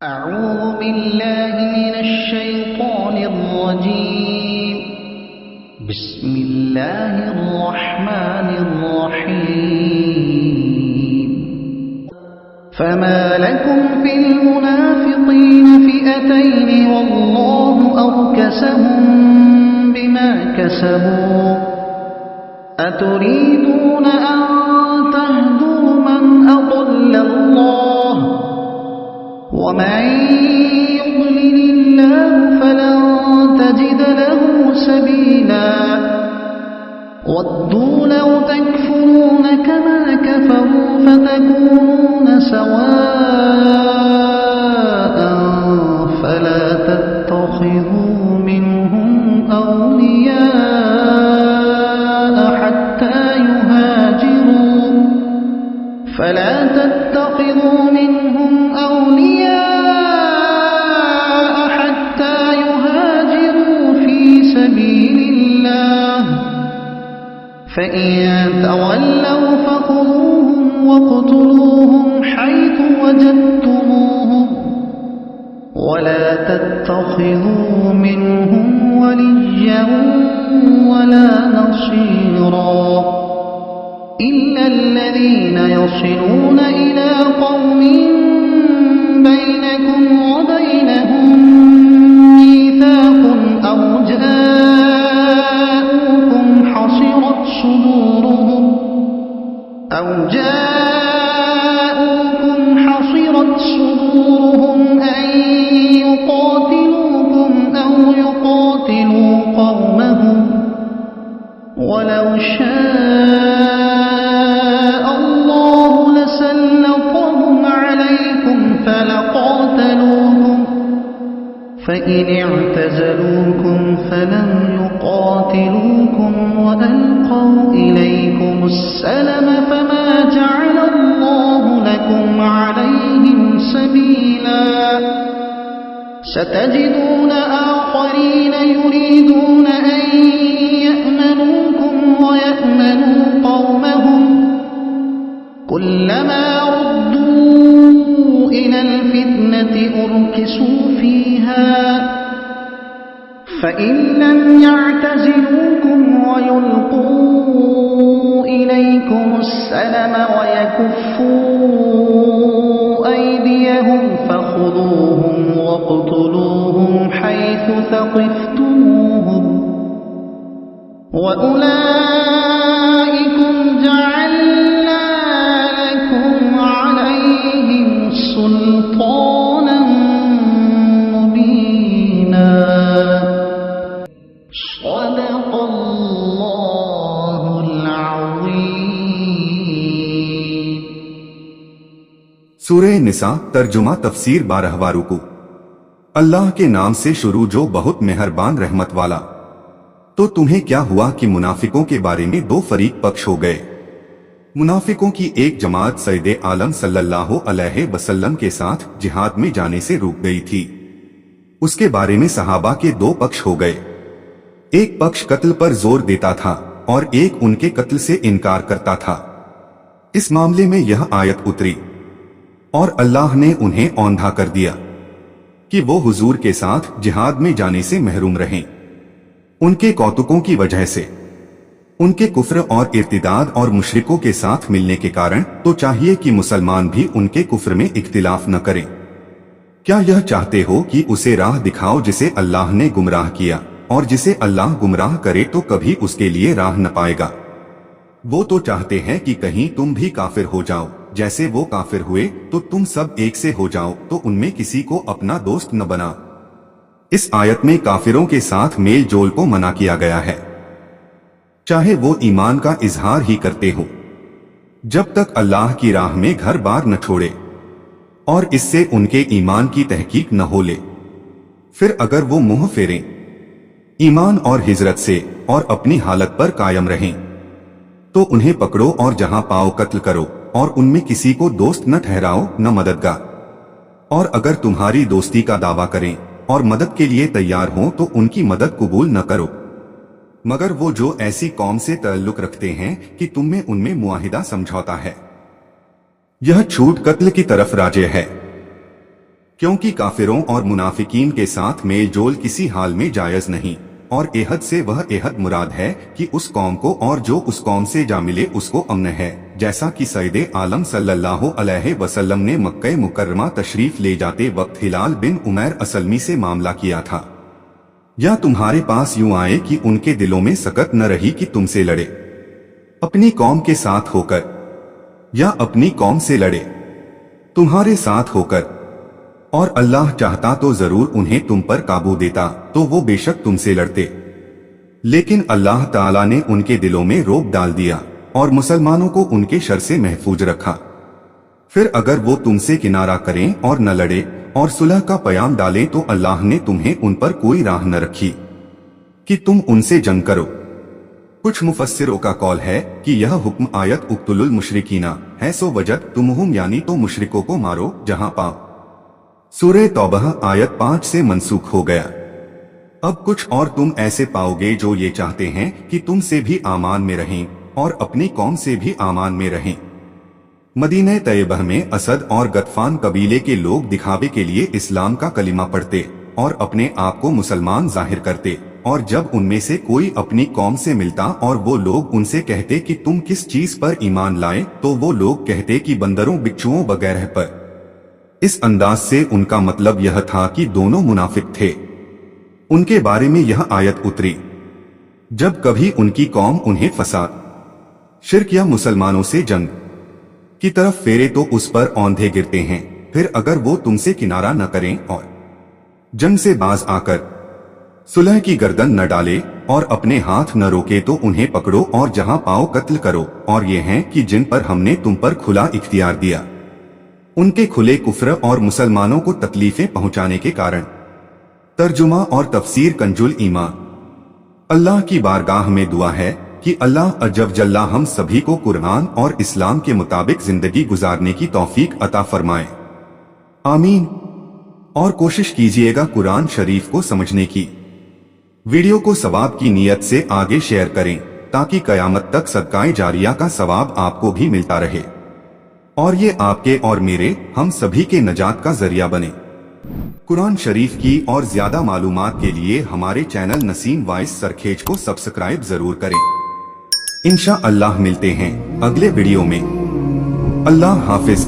أعوذ بالله من الشيطان الرجيم. بسم الله الرحمن الرحيم. فما لكم في المنافقين فئتين والله أركسهم بما كسبوا أتريدون أن تهدوا من أضل الله ومن يضلل الله فلن تجد له سبيلا ودوا لو تكفرون كما كفروا فتكونون سواء فلا تتخذوا منهم أولياء حتى يهاجروا في سبيل الله فإن تولوا فخذوهم واقتلوهم حيث وجدتموهم ولا تتخذوا منهم وليا ولا نصيرا إلا الذين يصلون إلى قوم بينكم وبينهم ميثاق أو جاءوكم حصرت صدورهم أن يقاتلوكم أو يقاتلوا قومهم ولو شاء الله لسلطهم عليكم فلقاتلوكم فإن اعتزلوكم فلم يقاتلوكم وألقوا إليكم السلم فما جعل الله لكم عليهم سبيلا ستجدون آخرين يريدون أن يأمنوكم ويأمنوا قومهم كلما ردوا إلى الفتنة أركسوا فيها فإن لم يعتزلوكم ويلقوا إليكم السلم ويكفوا أيديهم فخذوهم واقتلوهم حيث ثقفتموهم وأولئكم جعلنا لكم عليهم سلطانا مبينا. صدق الله العظيم. سورہ نساء ترجمہ تفسیر 12واں رکوع. اللہ کے نام سے شروع جو بہت مہربان رحمت والا. تو تمہیں کیا ہوا کہ منافقوں کے بارے میں دو فریق پکش ہو گئے. منافقوں کی ایک جماعت سید عالم صلی اللہ علیہ وسلم کے ساتھ جہاد میں جانے سے رک گئی تھی. اس کے بارے میں صحابہ کے دو پکش ہو گئے. ایک پکش قتل پر زور دیتا تھا اور ایک ان کے قتل سے انکار کرتا تھا. اس معاملے میں یہ آیت اتری اور اللہ نے انہیں اوندھا کر دیا کہ وہ حضور کے ساتھ جہاد میں جانے سے محروم رہیں. ان کے کوتکوں کی وجہ سے، ان کے کفر اور ارتداد اور مشرکوں کے ساتھ ملنے کے کارن تو چاہیے کہ مسلمان بھی ان کے کفر میں اختلاف نہ کریں. کیا یہ چاہتے ہو کہ اسے راہ دکھاؤ جسے اللہ نے گمراہ کیا، اور جسے اللہ گمراہ کرے تو کبھی اس کے لیے راہ نہ پائے گا. وہ تو چاہتے ہیں کہ کہیں تم بھی کافر ہو جاؤ جیسے وہ کافر ہوئے تو تم سب ایک سے ہو جاؤ، تو ان میں کسی کو اپنا دوست نہ بنا. اس آیت میں کافروں کے ساتھ میل جول کو منع کیا گیا ہے، چاہے وہ ایمان کا اظہار ہی کرتے ہو، جب تک اللہ کی راہ میں گھر بار نہ چھوڑے اور اس سے ان کے ایمان کی تحقیق نہ ہو لے. پھر اگر وہ منہ پھیریں ایمان اور ہجرت سے اور اپنی حالت پر قائم رہیں تو انہیں پکڑو اور جہاں پاؤ قتل کرو، اور ان میں کسی کو دوست نہ ٹھہراؤ نہ مددگار. اور اگر تمہاری دوستی کا دعویٰ کریں اور مدد کے لیے تیار ہوں تو ان کی مدد قبول نہ کرو، مگر وہ جو ایسی قوم سے تعلق رکھتے ہیں کہ تم میں ان میں معاہدہ سمجھوتا ہے. یہ چھوٹ قتل کی طرف راجع ہے. क्योंकि काफिरों और मुनाफिकीन के साथ मेल जोल किसी हाल में जायज नहीं, और एहद से वह एहद मुराद है कि उस कौम को और जो उस कौम से जा मिले उसको अमन है, जैसा कि सैयदे आलम सल्लल्लाहु अलैहि वसल्लम ने मक्के मुकर्रमा तशरीफ ले जाते वक्त हिलाल बिन उमैर असलमी से मामला किया था। या तुम्हारे पास यूं आए कि उनके दिलों में सकत न रही कि तुमसे लड़े, अपनी कौम के साथ होकर, या अपनी कौम से लड़े तुम्हारे साथ होकर, और अल्लाह चाहता तो जरूर उन्हें तुम पर काबू देता, तो वो बेशक तुमसे लड़ते, लेकिन अल्लाह ताला ने उनके दिलों में रोक डाल दिया और मुसलमानों को उनके शर से महफूज रखा। फिर अगर वो तुमसे किनारा करें और न लड़े और सुलह का पयाम डालें तो अल्लाह ने तुम्हें उन पर कोई राह न रखी कि तुम उनसे जंग करो। कुछ मुफस्सिरों का कौल है कि यह हुक्म आयत उक्तुलुल मुशरिकीना है, सो वजद तुमहुम यानी तो मुशरिकों को मारो जहां पाओ, सूरह तौबह आयत 5 से मनसूख हो गया। अब कुछ और तुम ऐसे पाओगे जो ये चाहते हैं कि तुमसे भी आमान में रहें और अपनी कौम से भी आमान में रहें। मदीना तैयबह में असद और गतफान कबीले के लोग दिखावे के लिए इस्लाम का कलिमा पढ़ते और अपने आप को मुसलमान जाहिर करते, और जब उनमें से कोई अपनी कौम से मिलता और वो लोग उनसे कहते कि तुम किस चीज पर ईमान लाए, तो वो लोग कहते कि बंदरों बिच्छुओं वगैरह पर। इस अंदाज से उनका मतलब यह था कि दोनों मुनाफिक थे। उनके बारे में यह आयत उतरी जब कभी उनकी कौम उन्हें फसाद, शिर्क या मुसलमानों से जंग की तरफ फेरे तो उस पर औंधे गिरते हैं। फिर अगर वो तुमसे किनारा न करें और जंग से बाज आकर सुलह की गर्दन न डाले और अपने हाथ न रोके तो उन्हें पकड़ो और जहां पाओ कत्ल करो। और ये हैं कि जिन पर हमने तुम पर खुला इख्तियार दिया, उनके खुले कुफ्र और मुसलमानों को तकलीफें पहुंचाने के कारण। तर्जुमा और तफसीर कंजुल ईमान। अल्लाह की बारगाह में दुआ है कि अल्लाह अजब जल्ला हम सभी को कुरान और इस्लाम के मुताबिक जिंदगी गुजारने की तौफीक अता फरमाए, आमीन। और कोशिश कीजिएगा कुरान शरीफ को समझने की। वीडियो को सवाब की नीयत से आगे शेयर करें ताकि कयामत तक सदकाए जारिया का सवाब आपको भी मिलता रहे और ये आपके और मेरे हम सभी के नजात का जरिया बने। कुरान शरीफ की और ज्यादा मालूमात के लिए हमारे चैनल नसीम वॉइस सरखेज को सब्सक्राइब जरूर करें। इंशा अल्लाह मिलते हैं अगले वीडियो में। अल्लाह हाफिज।